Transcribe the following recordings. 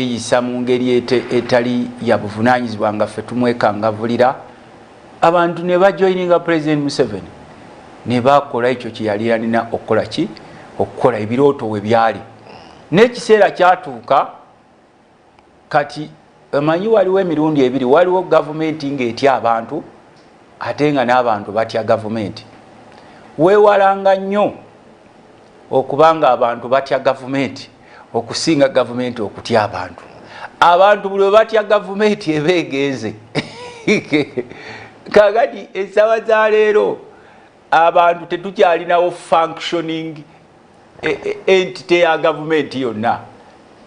yisa mu ngeri etali ya buvunaanyizibwa nga ffe tumwekangavulira abantu ne bajoininga President Museveni ne bakola ekyo kye yali yalina okukola ki okukola ebirooto we byali n'ekiseera kyatuuka kati amanyi waliwo emirundi ebiri waliwo gavumenti ng'etya abantu ate nga n'abantu batya gavumenti weewalanga nnyo okubanga abantu batya gavumenti okusinga gavumenti okutya abantu buli we batya gavumenti ebeegenze kakati essaawa za leero abantu tetukyalinawo functioning entity ya gavumenti yonna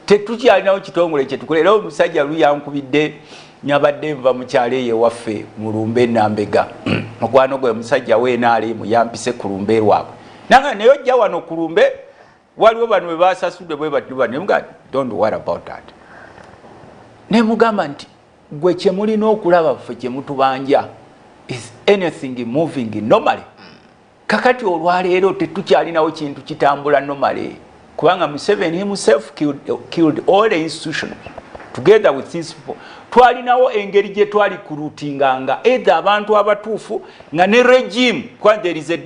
tetukyalinawo kitongole kyetukola era omusajja luyankubidde nyabadde nva mukyalo eyo ewaffe mu Lumbe Nambega mukwano gwe musajja weenaali muyampise ku Lumbe lwabwe nanga naye ojja wano ku Lumbe waliwo bano bwe basasudde bwe batuba ne muga don't worry about that ne mugamba nti gwe kye mulina okulaba ffe kye mutubanja is anything moving normally kakati olwaleero tetukyalinawo kintu kitambula normally kubanga Museveni himself killed all the institutions together with his people twalinawo engeri gye twali kurutinganga either abantu abatuufu nga ne regime because there is a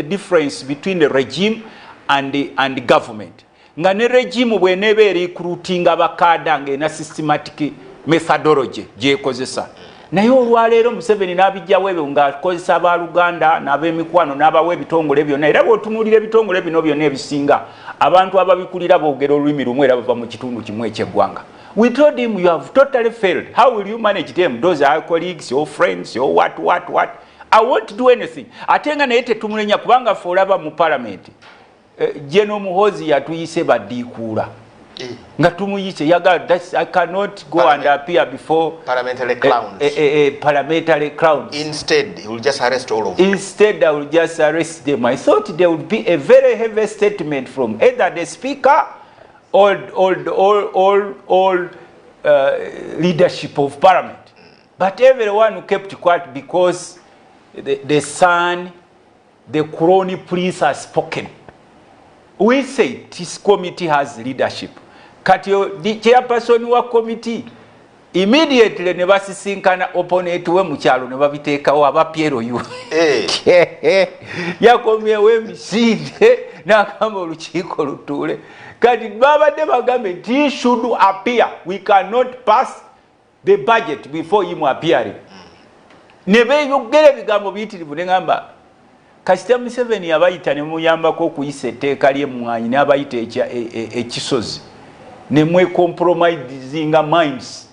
difference between the regime and the government nga ne regime bw'eneeba erikurutinga bakaada ng'ena systematic methodology gyekozesa naye olwaleero Museveni n'abijjawo ebyo ng'akozesa abaluganda n'ab'emikwano n'abawa ebitongole byonna era bw'otunuulira ebitongole bino byonna ebisinga abantu ababikulira boogera olulimi lumu era bava mu kitundu kimu eky'eggwanga. We told him you have totally failed. How will you manage them? Those are colleagues, your friends, your what? I won't do anything. Atenga naye tetumulenya kubanga ffe olaba mu parliament. Jeno Muhozi yatuyise baddiikuula. Nga tumuyise yaga I cannot go and appear before parliamentary clowns. Parliamentary clowns. Instead, he will just arrest all of them. Instead, I will just arrest them. I thought there would be a very heavy statement from either the speaker or leadership of parliament. But everyone kept quiet because the son, the crony prince has spoken. We say this committee has leadership. Katio, the chairperson wa committee, immediately ne basisinkana opponent we mukyalo ne babiteekawo abapiero yu. Yakomye we misinde n'agamba olukiiko lutuule. Kati babadde bagambe nti he should appear. We cannot pass the budget before him appearing. Ne beeyogera ebigambo biyitirivu ne ngamba kasita Museveni abayita ne muyambako okuyisa etteeka ly'emmwanyi n'abayita ekisozi ne mwecompromisinga minds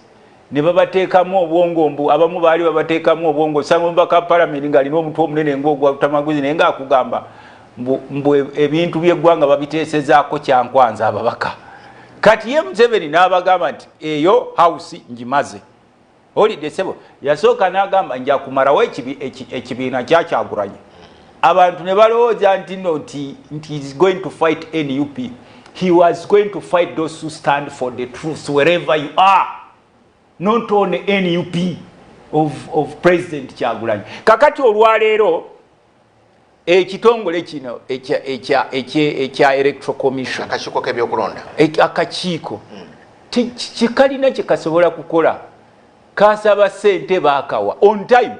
ne babateekamu obwongo abamu baali babateekamu obwongo sangomba ka parliament ng'alina omutwe omunene ng'ogwa tamaguzi naye ng'akugamba mbu ebintu by'eggwanga babiteesezaako kyankwanza ababaka kati ye Museveni n'abagamba nti eyo house ngimaze olidde sebo yasooka n'agamba nja kumalawo ekibiina kyakyagulanye abantu ne balowooza nti he is going to fight NUP. He was going to fight those who stand for the truth wherever you are, not only NUP of President Kyagulanyi. Kakati olwaleero ekitongole kino ekya Electoral Commission akakiiko k'ebyokulonda akakiiko kikalina kye kasobola kukola kasaba ssente baakawa on time.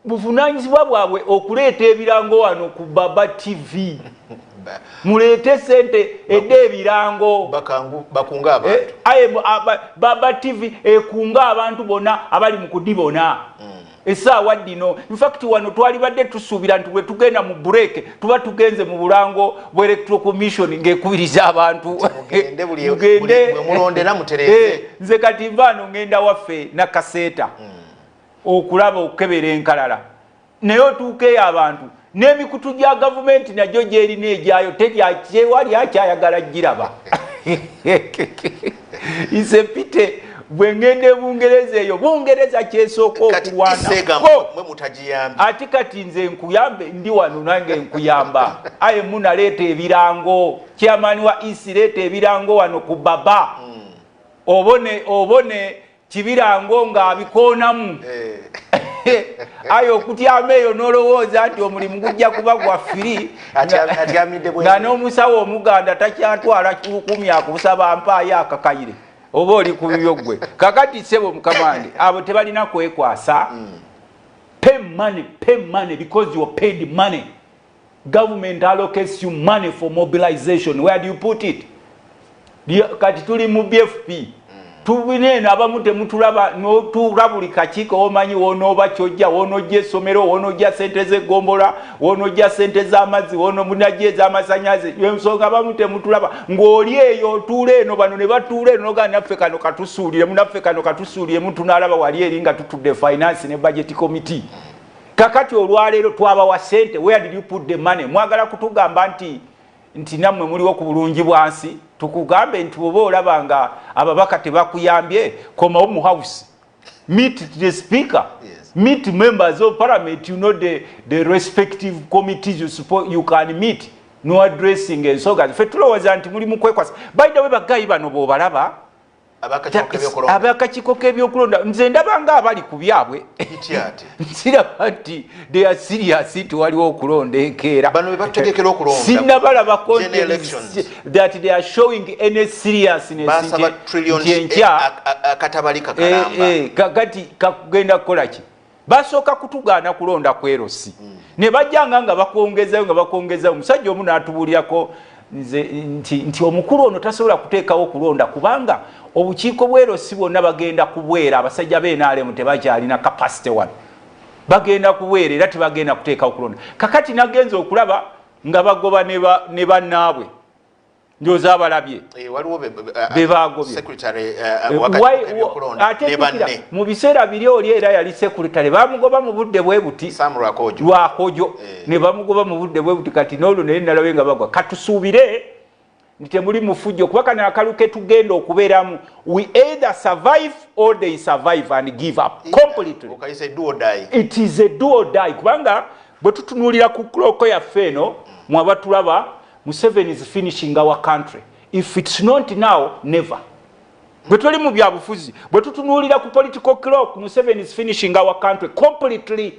Buvunaanyizibwa bwabwe okuleeta ebirango wano ku Baba TV. Muleete sente edde ebirango bakunga abantu. Baba TV ekunga abantu bonna abali mu kudibona. Essaawa dino. In fact wano twali badde tusuubira nti bwe tugenda mu break tuba tugenze mu bulango bwa Electoral Commission ng'ekubiriza abantu. Mugende mulondera mutereze. Nze kati nvaano ngenda waffe na kaseeta. Okulaba okukebera enkalala naye otuukeyo abantu n'emikutu gya gavumenti nagyo gyerina egyayo teryawali akyayagala giraba isepite bwe ngende Bungereza eyo Bungereza kyesooka okulwana ati kati nze nkuyambe ndi wano nange nkuyamba aye munaleeta ebirango chairman wa isi leeta ebirango wano ku Baba obone kibirango ng'abikoonamu ayo okutyama eyo n'olowooza nti omulimu gujja kuba gwa firi nga n'omusawo omuganda takyatwala 10 akusaba mpaayo akakayire oba oli ku bibyo gwe kakati sebo mukamande abo tebalina kwekwasa pay money because you are paid money. Government allocates you money for mobilization. Where do you put it? Kati tuli mu BFP tubinene abamu temutulaba no turabuli kachiko omanyi wono bachojja wono je somero wono ja sente ze gombola wono ja sente za amazi wono munaje za amasanyaze yensonga abamu temutulaba ngoli eyo tule eno bano ne batule eno ga naffe kano katusuulire munaffe kano katusuulire muntu nalaba wali eringa tutude finance ne budget committee kakati olwalero twaba wa sente. Where did you put the money? Mwagala kutugamba nti namwe muliwo ku bulungi bwansi tukugambe nti oba olabanga ababaka tebakuyambye komawo mu house meet the speaker. Yes. Meet members of parliament, you know the respective committees you can meet no addressing ensonga ffe tulowooza nti muli mukwekwasa. By the way bagayi bano bw'obalaba abakakiko k'ebyokulonda nze ndabanga abali ku byabwe nsiraba nti they are serious nti waliwo okulonda enkeera sinnabalaba that they are showing any seriousness nti enkya kakati kakugenda kukola ki basooka kutugaana kulonda ku erosi ne bajjanga nga bakwongezayo omusajja omu n'atubuulirako nti omukulu ono tasobola kuteekawo kulonda kubanga obukiiko bwerosi bwonna bagenda kubwera abasajja b'enaalemu tebakyalina capacity wano bagenda kubwera era tebagenda kuteekawo kulonda. Kakati nagenza okulaba nga bagoba ne bannaabwe ndowooza abalabye bebagobye mu biseera biri oli era yali sekuritale bamugoba mu budde bwe buti lwakojo ne bamugoba mu budde bwe buti kati n'olwo naye nalabe nga bagwa katusuubire nti temuli mufujjo kuba kano akaluke tugenda okubeeramu we either survive or they survive and give up completely. It is a do or die kubanga bwe tutunuulira ku kloko yaffe eno mwabatulaba Museveni is finishing our country. If it's not now, never. Bwe tuli mu byabufuzi bwe tutunuulira ku political clock Museveni is finishing our country completely.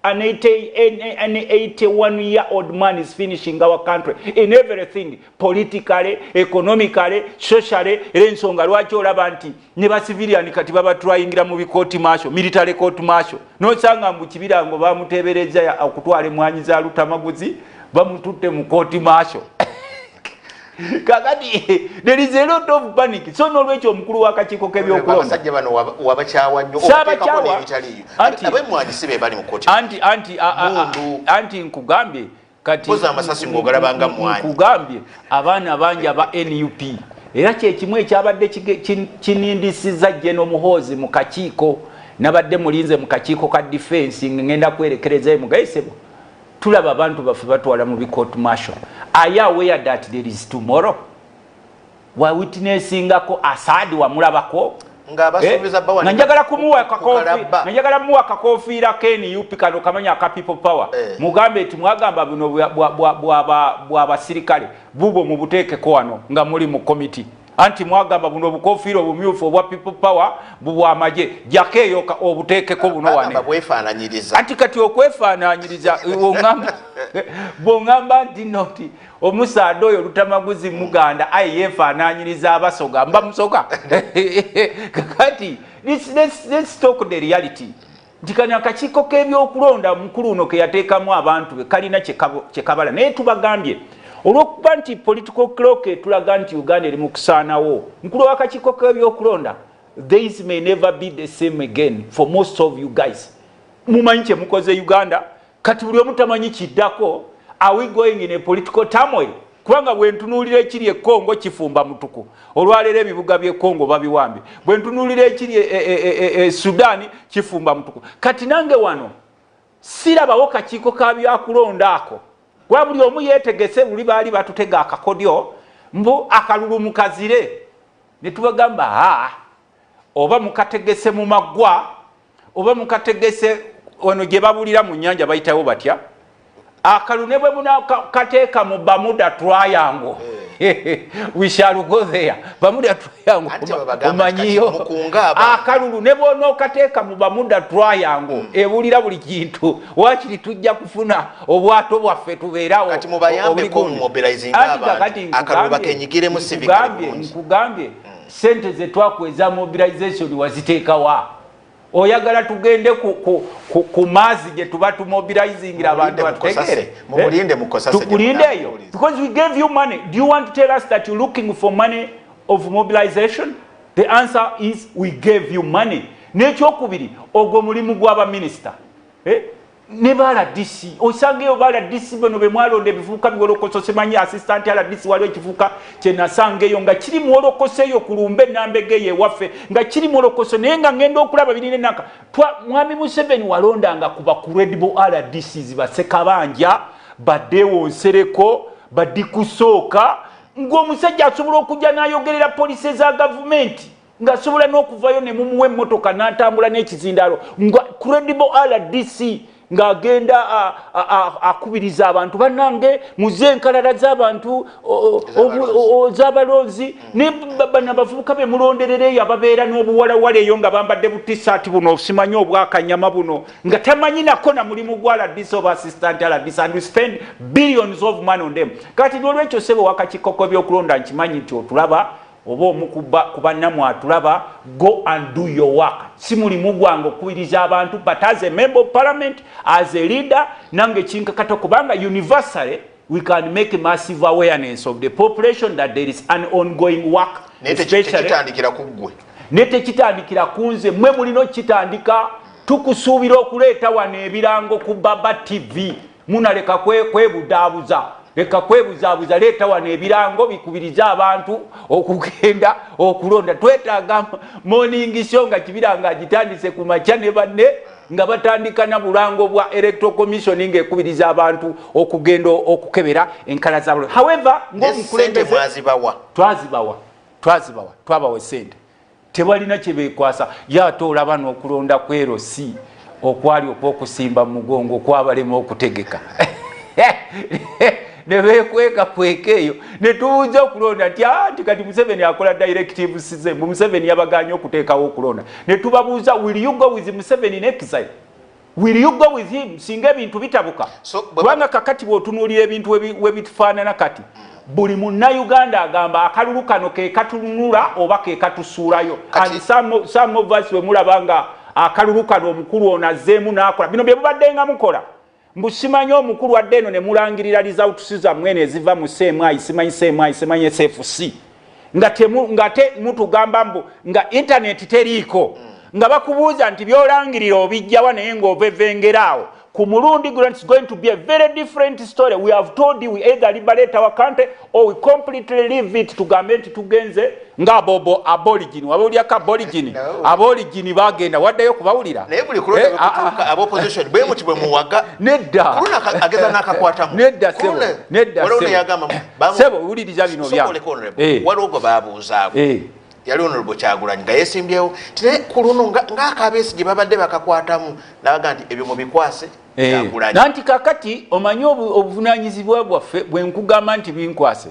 An 81-year-old man is finishing our country in everything, politically, economically, socially. Ensonga lwaki olaba nti ne ba civilian kati baba tryingira mu court martial, military court martial. Nosanga mu kibira ngo bamutebereza okutwala emwanyi za lutamaguzi bamututte mu court martial. Kakati there is a lot of panic. So nolwekyo omukulu w'akakiiko k'ebyokulonda abasajja bano wabakyawa nnyo oteekako n'ebitaliyo ab'emwanyi be bali mu kkooti anti nkugambye kati amasasi ng'ogalabanga mwanyi nkugambye abaana bangi aba NUP era kyekimu ekyabadde kinindisiza General Muhoozi mu kakiiko nabadde mulinze mu kakiiko ka defense ngenda kwerekerezayo mugayisebo tulaba abantu baffe batwala mu court martial. Are you aware that there is tomorrow? Wa witnessingako Assad wamulabako ng'abasuubiza bawa njagala kumuwa kakofiira KNUP kano kamanya aka people power mugambe eti mwagamba bino bw'abasirikale bubo mu buteekeko wano nga muli mu committee anti mwagamba buno obukofiira obumyufu obwa people power bubwamaje jakeyo obuteekeko buno wane anti kati okwefaananyiriza bw'ongamba nti noti omusaada oyo lutamaguzi muganda aye yeefaananyiriza abasoga mba musoga kakati let's talk the reality nti kano akakiiko k'ebyokulonda mukulu uno ke yateekamu abantu be kalina kyekabala naye tubagambye olwokuba nti political clock tulaga nti Uganda eri mu kusaanawo mukulu w'akakiiko k'ebyokulonda this may never be the same again for most of you guys. Mumanyi kye mukoze Uganda kati buli omu tamanyi kiddako. Are we going in a political turmoil? Kubanga bwe ntunuulira ekiri e Congo kifumba mutuku olwaleero ebibuga by'e Congo babiwambye bwe ntunuulira ekiri Sudan kifumba mutuku kati nange wano sirabawo kakiiko ka byakulonda ako kwa buli omu yeetegese buli baali batutega akakodyo mbu akalulu mukazire ne tubagamba oba mukategese mu maggwa oba mukategese wano gye babulira mu nnyanja bayitawo batya akalulu ne bwe munakateeka mu Bermuda Triangle we shall go there Bermuda Triangle omanyiyo akalulu ne bw'ona okateeka mu Bermuda Triangle ebulira buli kintu wakiri tujja kufuna obwato bwaffe tubeerawo kati mubayambeko mu mobilizing abantu akalulu bakenyigiremu civic nkugambye sente ze twakweza mobilization waziteeka wa oyagala tugende ku maazi gye tuba tumobilizingira abantu batutegere tukulindeyo because we gave you money. Do you want to tell us that you're looking for money of mobilization? The answer is we gave you money. Nekyokubiri ogwo mulimu gw'aba minister ne bala DC osangeyo bala DC bano be mwalonde bivuka biwolokoso semanyi assistant ala DC waliwo ekivuka kye nasangeyo nga kiri mwolokoseyo kulumbe nambegeye waffe nga kiri mwolokoso naye nga ngenda okulaba binene naka mwami Museveni walondanga kuba credible ala DC zibaseka banja badewo nsereko badikusooka ng'omusajja asobola okujja n'ayogerera polisi za gavumenti ng'asobola n'okuvayo ne mumuwa emmotoka n'atambula n'ekizindalo nga credible RDC ng'agenda akubiriza abantu bannange muze enkalala z'abantu z'abalonzi ne bano abavubuka be mulonderereyo ababeera n'obuwalawala eyo nga bambadde butisaati buno osimanye obwakanyama buno nga tamanyi nako na mulimu gwa RDC oba assistant RDC and we spend billions of money on them. Kati n'olwekyo sebo wakakikoko by'okulonda nkimanyi nti otulaba oba omukuba kubannamu atulaba go and do your work. Si mulimu gwange okubiriza abantu but as a member of parliament, as a leader, nange kinkakata kubanga universally we can make a massive awareness of the population that there is an ongoing work. Nete kitandikira kunze mwe mulino kitandika tukusuubira okuleeta wano ebirango ku Baba TV munaleka kwebudabuza leka kwebuzabuza leeta wano ebirango bikubiriza abantu okugenda okulonda. Twetaaga morning show nga kibiranga agitandise ku makya ne banne nga batandika na bulango bwa electoral commission ng'ekubiriza abantu okugenda okukebera enkala zaabwe. However ng'omukulembeze twabawa sente tebalina kye beekwasa yaate olaba n'okulonda kwero si okwali okwokusimba mu mugongo kwabalema okutegeka ne beekweka eyo ne tubuuza okulonda nti kati Museveni akola directive size Museveni yabaganya okuteekawo okulonda ne tubabuuza will you go with Museveni in exile? Will you go with him singa ebintu bitabuka? Kubanga kakati bw'otunuulira ebintu webitufaanana kati buli munnayuganda agamba akalulu kano ke katunula oba ke katusuulayo. And some of us we mulabanga akalulu kano omukulu ono azzeemu n'akola bino bye mubaddenga mukola mbusimanyi omukulu wadde eno ne mulangirira results zammwe eziva mu CMI simanyi SFC nga te mutugamba mbu nga internet teriiko nga bakubuuza nti byolangirira obijjawa naye ng'ovevengeraawo ku mulundi guno it's going to be a very different story. We have told you we either liberate our country or we completely leave it. Tugambe nti tugenze nga bobo aborigine wabulya aborigine aborigine bagenda waddeyo kubawulira naye buli kulonda kutuuka abopposition bwe muti bwe muwaga nedda kuluna ageza n'akakwatamu nedda sebo wuliriza bino bya waliwo gwe baabuuzaako yali Honorable Kyagulanyi nga yeesimbyewo tine ku luno ng'akabeesi gye babadde bakakwatamu nabaga nti ebyo mubikwase Kyagulanyi nanti kakati omanyi obuvunaanyizibwa bwaffe bwe nkugamba nti binkwase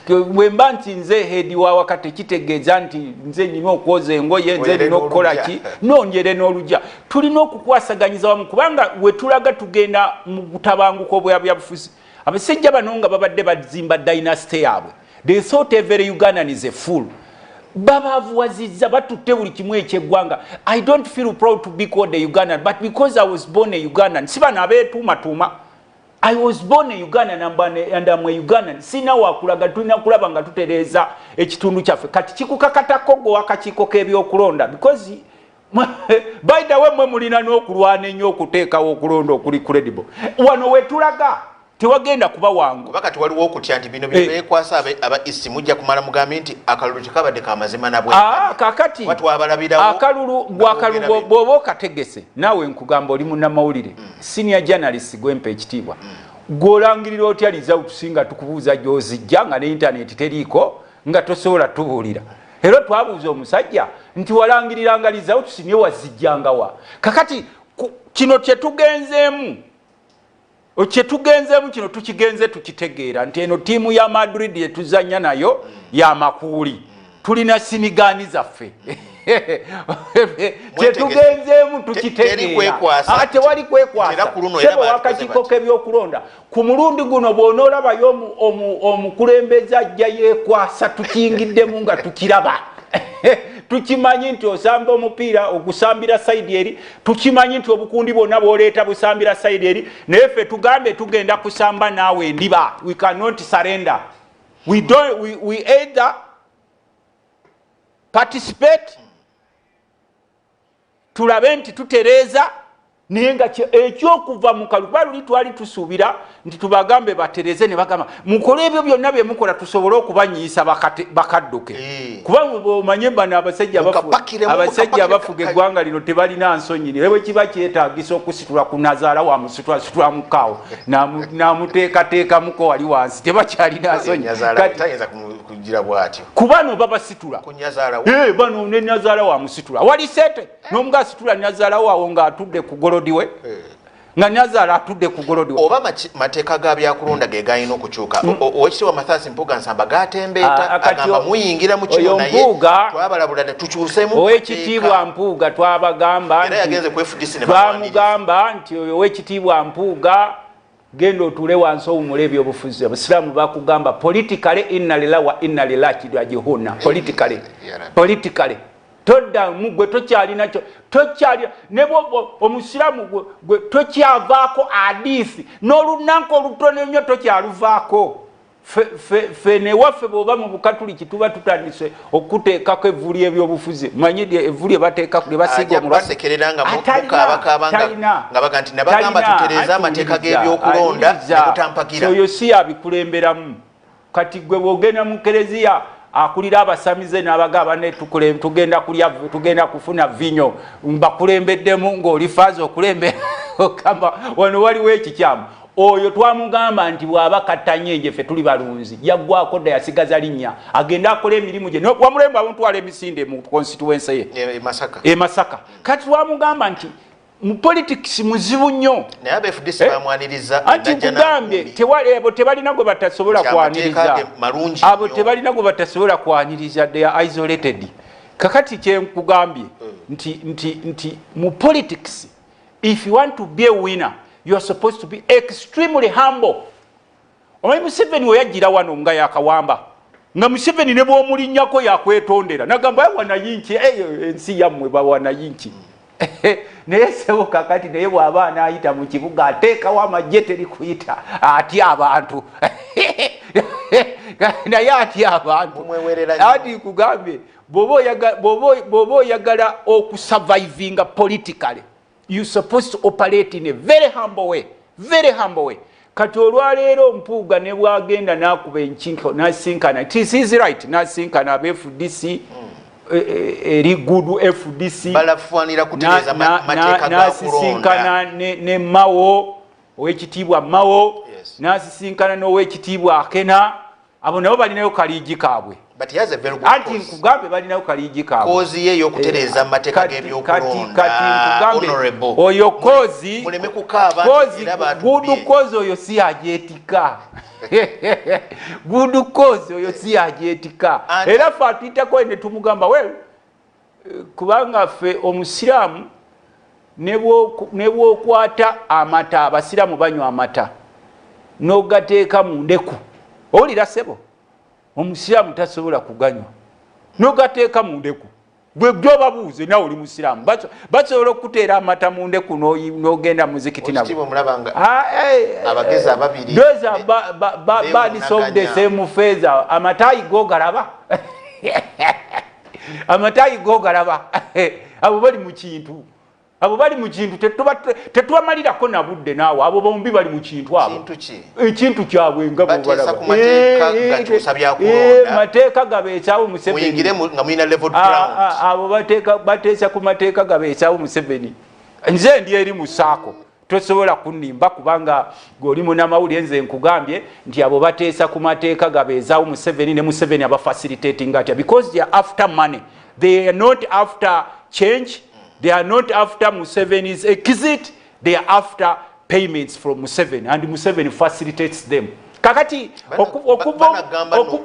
bwe mba nti nze heedi wa wakati kitegeeza nti nze nina okwoza engoye nze nina okukola ki nongere n'olujja tulina okukwasaganyiza wamu kubanga we tulaga tugenda mu butabanguko bwabyabufuzi abasajja bano nga babadde bazimba dynasty yaabwe they thought every Ugandan is a fool babavuwazizza batutte buli kimu ekyeggwanga. I don't feel proud to be called a Ugandan but because I was born a Ugandan si bano abeetuumatuuma I was born a Ugandan and I'm a Ugandan sina wakulaga tulina kulaba nga tutereeza ekitundu kyaffe kati kikukakatako gwe wakakiiko k'ebyokulonda because by the way mwe mulina n'okulwana ennyo okuteekawo okulonda okuli credible wano wetulaga tewagenda kuba wangu bakati waliwo okutya nti bino beekwasa aba isi mujja kumala mugambe nti akalulu kikabadde kamazima nabwe kakati watu abalabirawo akalulu bw'oba okategese naawe nkugamba oli munnamawulire senior journalist gwempa ekitiibwa gw'olangirira otya results nga tukubuuza gy'ozijja nga ne internet teriiko nga tosobola tubuulira era twabuuza omusajja nti walangiriranga results niye wazijjangawa kakati kino kyetugenzeemu kino tukigenze tukitegeera nti eno tiimu ya Madrid yetuzanya nayo ya makuuli tulina sinigaani zaffe tetugenzeemu tukitegeera tewali kwekwasa sebo wakakiiko k'ebyokulonda ku mulundi guno bw'onoolabayo omukulembeze ajja yeekwasa tukingiddemu nga tukiraba tukimanyi nti osamba omupiira ogusambira sayidi eri tukimanyi nti obukundi bwonna bw'oleeta busambira sayidi eri naye ffe tugambe tugenda kusamba naawe endiba we cannot surrender we either participate tulabe nti tutereeza naye nga ekyokuva mu kaluba luli twali tusuubira nti tubagambe batereeze ne bagamba mukole ebyo byonna bye mukola tusobole okubanyiisa bakadduke kuba omanye bano abasajja abafuga eggwanga lino tebalina nsonyi ne bwe kiba kyetaagisa okusitula ku nazaala wa musitula mukaawo n'amuteekateekamuko wali wansi tebakyalina nsonyi kubano babasitula bano ne nazaala wa musitula wali sete n'omuga asitula nazaala waawo ng'atudde ku golodiwe nga nazaala atudde ku golodiwe oba mateeka ga byakulonda ge galina okukyuka owekitiibwa Mathias Mpuuga Nsamba gatembeeta agamba muyingira mu kino naye twabalabula ne tukyusemu owekitiibwa Mpuuga twabagamba era yagenze ku FDC ne twamugamba nti oyo owekitiibwa Mpuuga genda otule wansi owumula ebyobufuzi abasiraamu bakugamba politically inna lillahi wa inna ilaihi raji'un politically todda mugwe tokyalina kyo tokyali ne omusiraamu gwe tokyavaako hadithi n'olunanka olutono nnyo tokyaluvaako fe newaffe bw'oba mu bukatuliki tuba tutandise okuteekako evvuli ebyobufuzi manyi evvuli ebateeka lye basiiga omulwasekereranga nga baga nti nabagamba tutereeza amateeka g'ebyokulonda ne mutampagira oyo si yabikulemberamu kati gwe bw'ogenda mu kereziya akulira abasamize n'abagaba ne tugenda kulya tugenda kufuna vinyo mbakulembeddemu ng'oli faaza okulembera okamba wano waliwo ekikyamu oyo twamugamba nti bw'aba kattanyenje ffe tuli balunzi yaggwako dda yasigaza linnya agenda akola emirimu gye wamulembe abamutwala emisinde mu constituency ye Masaka kati twamugamba nti mu politics muzibu nnyo naye aba FDC bamwaniriza anti kugambye abo tebalina gwe batasobola kwaniriza abo tebalina gwe batasobola kwaniriza they are isolated kakati kyenkugambye nti mu politics if you want to be a winner you are supposed to be extremely humble omanyi Museveni we yajjira wano nga yakawamba nga Museveni ne bw'omulinnyako yakwetondera nagamba wanayinki ensi yammwe bawanayinki naye sebo kakati naye bw'aba anaayita mu kibuga ateekawo amagye teri kuyita atya abantu naye atya abantu ati kugambye bw'oba oyagala okusurvivinga politically you supposed to operate in a very humble way kati olwaleero Mpuuga ne bwagenda n'akuba enkinko n'asinkana this is right n'asinkana aba FDC eri gudu FDC balafuanira kutereeza mateeka ga kulonda ne Mao owekitiibwa Mao n'asisinkana n'owekitiibwa Akena abo nabo balinayo kaliigi kaabwe but he has a very good anti nkugambe balinayo kaliigi kaabwe kozi ye y'okutereeza amateeka g'ebyokulonda honorable oyo kozi muleme kukaaba gudu kozi oyo si yagyetika gudu kozi oyo si yagyetika era ffe atuyitako ne tumugamba kubanga ffe omusiraamu ne bw'okwata amata abasiraamu banywa amata n'ogateeka mu ndeku owulira ssebo omusiraamu tasobola kuganywa n'ogateeka mu ndeku gwe gyobabuuze nawe oli musiraamu basobola okuteera amata mu ndeku n'ogenda muzikiti abagezi ababiri birds of the same feather amatayi googalaba amatayi googalaba abo bali mu kintu tetubamalirako na budde naawe abo bombi bali mu kintu abo ekintu kyabwe nga mateeka gabeesaawo Museveni abo bateesa ku mateeka gabeesaawo Museveni nze ndi eri mu saako tosobola kunnimba kubanga goli munamawulire nze nkugambye nti abo bateesa ku mateeka gabeezaawo Museveni ne Museveni aba facilitating atya because they are after money they are not after change. They are not after Museveni's exit. They are after payments from Museveni, and Museveni facilitates them. kakati okuva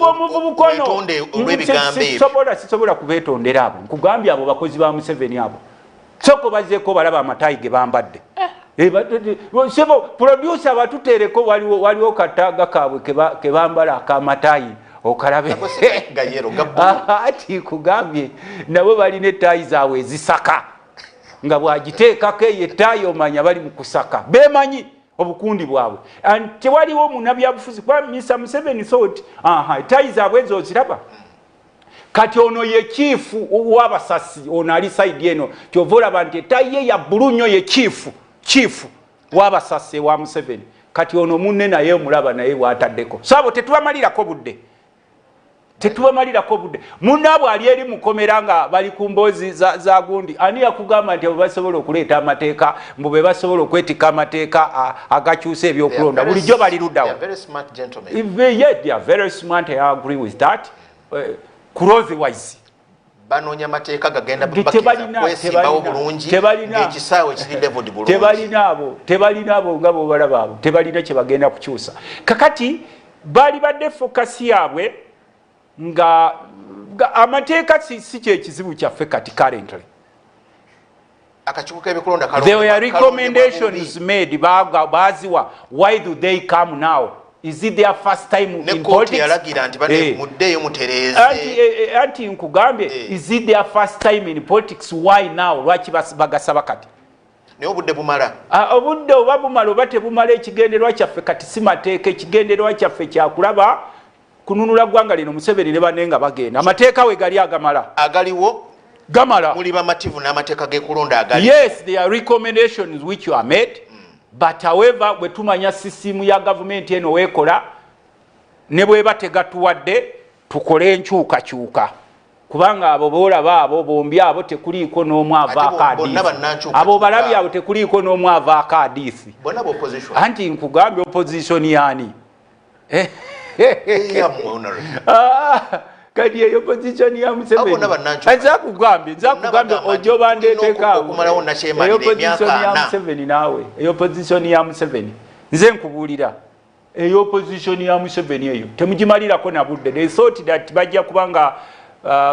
omuvubuka ono sisobola kubetondera abo nkugambye abo bakozi ba Museveni abo soko bazeeko balaba amatayi ge bambadde sebo producer batutereko waliwo kataga kaabwe ke bambala akamatayi okalabe ati kugambye nabo balina ettayi zaabwe ezisaka nga bwagiteekako eyo ettayi omanya bali mu kusaka bemanyi obukundi bwabwe tewaliwo munabyabufuzi kuba Mr. Museveni thought ettayi zaabwe ezo oziraba kati ono ye chifu w'abasasi ono ali side eno kyova olaba nti ettayi ye ya bbulu nnyo ye chifu w'abasasi wa Museveni kati ono munne naye omulaba naye wataddeko saabo tetubamalirako budde munnaabwe ali eri mukomera nga bali ku mboozi za gundi ani yakugamba nti abo basobola okuleeta amateeka mbu be basobola okwetika amateeka agakyusa ebyokulonda bulijjo bali luddawa they are very smart. I agree with that. Kurotherwise banonya mateeka gagenda kwesimbawo bulungi ng'ekisaawe kiri leveled bulungi tebalinaabo nga bo balaba abo tebalina kye bagenda kukyusa kakati bali badde fokasi yaabwe nga amateeka si kyekizibu kyaffe kati currently akakiiko k'ebikulonda there were recommendations made baziwa why do they come now. Is it their first time in politics? Anti nkugambye, is it their first time in politics? Why now? Lwaki bagasaba kati? Ne obudde bumala. Obudde oba bumala oba tebumala ekigendererwa kyaffe kati si mateeka ekigendererwa kyaffe kyakulaba kununula ggwanga lino Museveni ne banenga bagenda. Amateeka we gali agamala. Agaliwo gamala. Muli bamativu n'amateeka g'ekulonda agali. Yes, there are recommendations which you are made. But however bwe tumanya sisimu ya government eno wekola ne bweba tegatuwadde tukole enkyukakyuka kubanga abo boolaba abo bombi abo tekuliiko n'omu avaako adiisi abo balabi abo tekuliiko n'omu avaako adiisi anti nkugambye opposition yaani kati eyo opposition ya Museveni nzakugambye ojoba ndeteekaawo eyo opposition ya Museveni naawe eyo opposition ya Museveni nze nkubuulira eyo opposition ya Museveni eyo temugimalirako na budde. They thought that bajja kubanga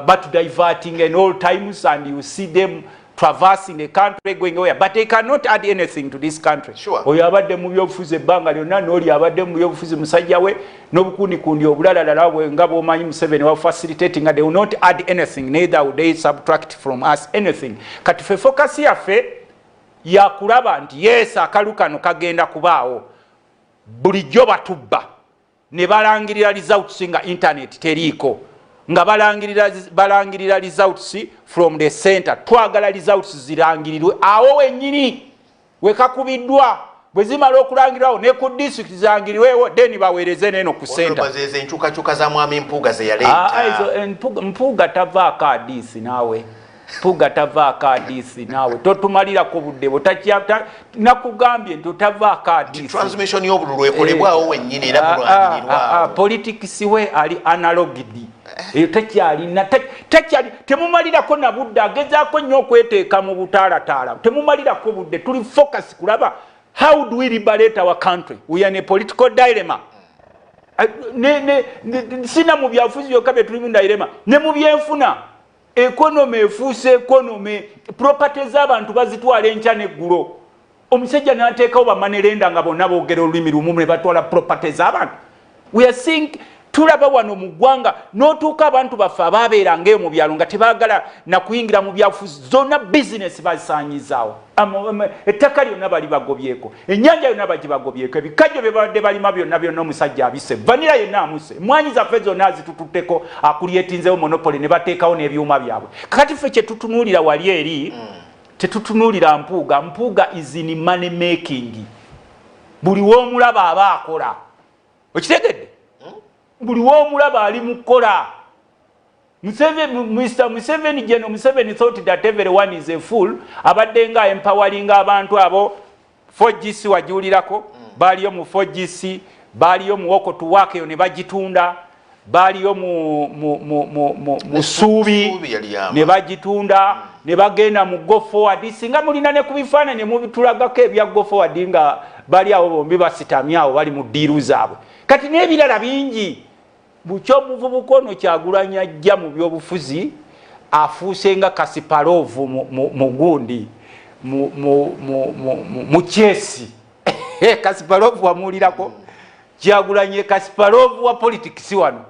but diverting in all times and you see them traversing the country going where but they cannot add anything to this country. Oyo abadde mu byobufuzi ebbanga lyonna n'oli abadde mu byobufuzi musajja we n'obukunikundi obulalala bwe nga bw'omanyi Museveni wa facilitating and they will not add anything neither will they subtract from us anything. Kati fe focus yaffe yakulaba nti yes akalu kano kagenda kubaawo bulijjo batubba ne balangirira results nga internet teriiko nga balangirira results from the center twagala results zirangirirwe awo wennyini wekakubiddwa bwe zimala okulangirwawo ne ku district zangiriwewo then baweereze neno ku center enkyukakyuka za mwami Mpuuga ze yaleeta Mpuuga tavaako adiisi naawe Mpuuga tavaako adiisi naawe totumalirako budde bwo nakugambye nti otavaako adiisi transmission y'obululu ekolebwawo wennyini era bulwangirirwawo politics we ali analoged eyo tekyalina temumalirako na budde agezaako nnyo okweteeka mu butaalaataala temumalirako budde tuli focus kulaba how do we liberate our country. We are in a political dilemma. Sina mu byafuzi byokka bye tuli mu dilemma ne mu byenfuna economy efuuse economy property z'abantu bazitwala enkya n'eggulo omusajja n'ateekawo bamanerenda nga bonna boogera olulimi lumu ne batwala property z'abantu. We are seeing tulaba wano mu ggwanga n'otuuka abantu baffe abaabeeranga eyo mu byalo nga tebaagala na kuyingira mu byafuzi zonna bizinesi bazisaanyizaawo ettaka lyonna bali bagobyeko ennyanja yonna bagibagobyeko ebikajjo bye babadde balima byonna omusajja abise vanira yenna amuse emwanyi zaffe zonna azitututteko akulyetinzewo monopole ne bateekawo n'ebyuma byabwe kakati ffe kye tutunuulira wali eri tetutunuulira Mpuuga is in money making buli w'omulaba aba akola okitegedde buli w'omulaba ali mu kukola. Mr. Museveni General Museveni thought that everyone is a fool abadde nga empowering abantu abo 4GC wajiwulirako baliyo mu 4GC baliyo mu woko tuwake yo ne bagitunda baliyo mu suubi ne bagitunda ne bagenda mu go forward singa mulina ne kubifaananyi mubitulagako ebya go forward nga bali awo bombi basitamye awo bali mu diiru zaabwe kati n'ebirala bingi bukyo omuvubuka ono Kyagulanyi ajja mu byobufuzi afuuse nga Kasparov mu gundi mu chesi Kasparov wamuulirako Kyagulanyi Kasparov wa politics wano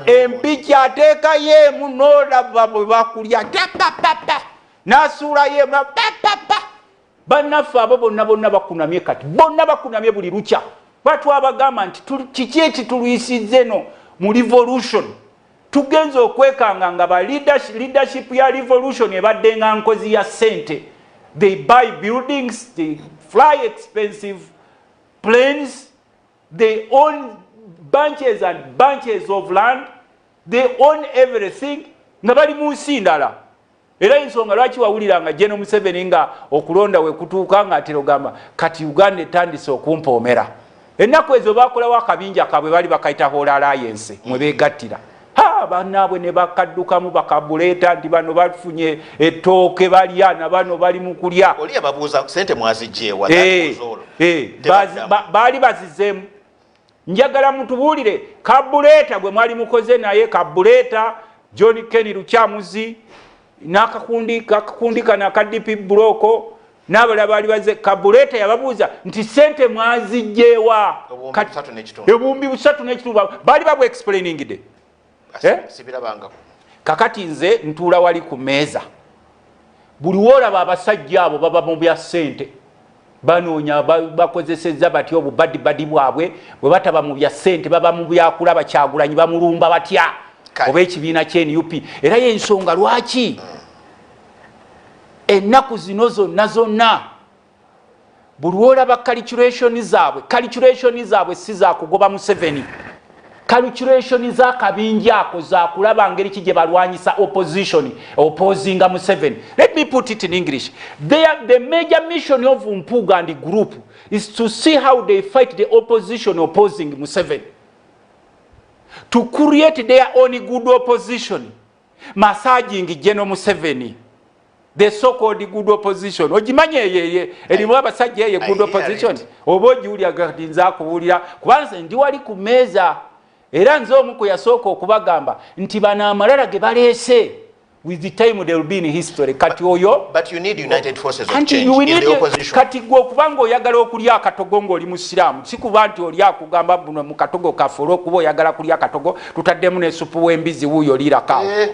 empi kyateekayo emu n'olaba bwe bakulya n'asuulayo emu bannaffe abo bonna bakunamye kati bonna bakunamye buli lukya batwabagamba nti kiki ekitulwisizze no mu revolution tugenza okwekanga nga ba leadership ya revolution ebadde nga nkozi ya ssente. They buy buildings, they fly expensive planes, they own bunches and bunches of land, they own everything nga bali mu nsi ndala. Era ensonga lwaki wawuliranga General Museveni nga okulonda we kutuuka nga atero gamba kati Uganda etandise okumpoomera. Ennaku ezo bakolawo akabinja kabwe bali bakayita Whole Alliance mwe beegattira. Bannaabwe ne bakaddukamu bakabuleeta nti bano bafunye ettooke balya na bano bali mu kulya. Oli ababuuza ssente mwazigyewa baali bazizeemu. Njagala mutubuulire kabuleeta gwe mwali mukoze naye kabuleeta John Kenny Lukyamuzi n'akakundi kana aka DP Buloko n'abalala baali baze kabuleeta yababuuza nti ssente mwazigyewa ebumbi 3.2 baali babu explainingide. Kakati nze ntuula wali ku meeza buli wolaba abasajja abo baba mu bya ssente banoonya bakozesezza bati obubadibadi bwabwe bwe bataba mu bya ssente baba mu byakulaba Kyagulanyi bamulumba batya oba ekibiina ky'NUP. Era y'ensonga lwaki ennaku zino zonna buli wolaba calculation zaabwe si za kugoba Museveni. Calculation za kabinja ako za kulaba ngeri kije balwanyisa opposing Museveni. Let me put it in English. The major mission of Mpuga and the group is to see how they fight the opposition opposing Museveni. To create their own good opposition. Massaging General Museveni. The so-called good opposition. Ojimanye yeye elimu abasajja yeye good opposition. Oboji uli agatinza kuwulira kubanze ndi wali ku meza. Era nze omuko yasooka okubagamba nti bana amalala ge baleese with the time there will be in history kati oyo but you need united forces of change in the opposition. Kati gwe okubanga oyagala okulya akatogo ng'oli musiraamu sikuba nti oli akugamba buno mu katogo kafe olw'okuba oyagala kulya akatogo tutaddemu n'essupu w'embizi wuuyo liirako